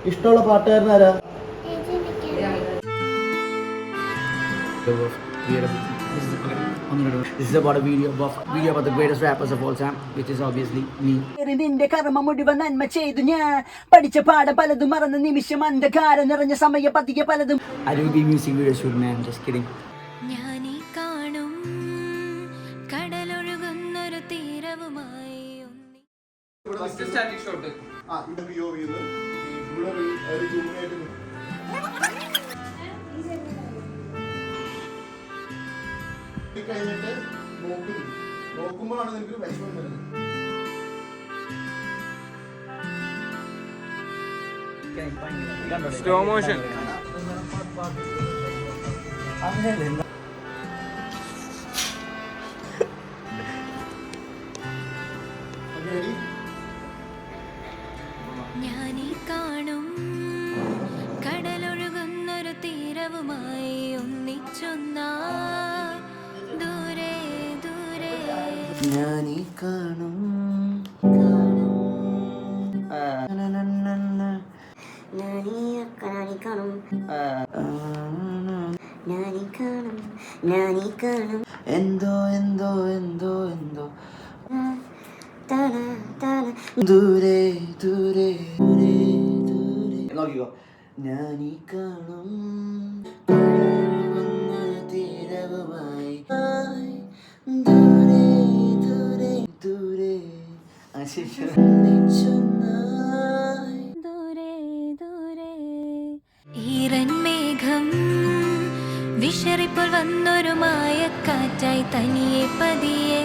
ഇഷ്ടമുള്ള പാട്ടുകാരനാരാ? This is about a video about the greatest rappers of all time, which is obviously me. നിന്റെ കർമ്മ മുഴുവൻ നന്മ ചെയ്തു ഞാൻ പഠിച്ച പാഠം പലതും മറന്ന നിമിഷം അന്ധകാരം നിറഞ്ഞ സമയ പതിയെ പലതും. I do be music video shoot, man. Just kidding. ഞാനീ കാണും കടലൊഴുകുന്നൊരു തീരവുമായി സ്റ്റാറ്റിക് ഷോട്ട് ഇത് POV ഇവിടെ ഒരു ജൂമിനായിട്ട് കഴിഞ്ഞിട്ട് നോക്കുമ്പോഴാണ് നിനക്ക് വിഷമം വരുന്നത്. സ്ലോ മോഷൻ ഞാനീ കാണും കടലൊഴുകുന്നൊരു തീരവുമായി ഒന്നിച്ചൊന്നാ ദൂരെ ദൂരെ ഞാനീ കാണും എന്തോ എന്തോ എന്തോ എന്തോ ദൂരെ ദൂരെ ദൂരെ ദൂരെ നോക്കിക്കോ. ഞാനീ കാണും തീരവുമായി ദൂരെ ദൂരെ ദൂരെ ദൂരെ ദൂരെ ഈറൻ മേഘം വിഷറിപ്പോൾ വന്നൊരു മായക്കാറ്റായി തനിയെ പതിയെ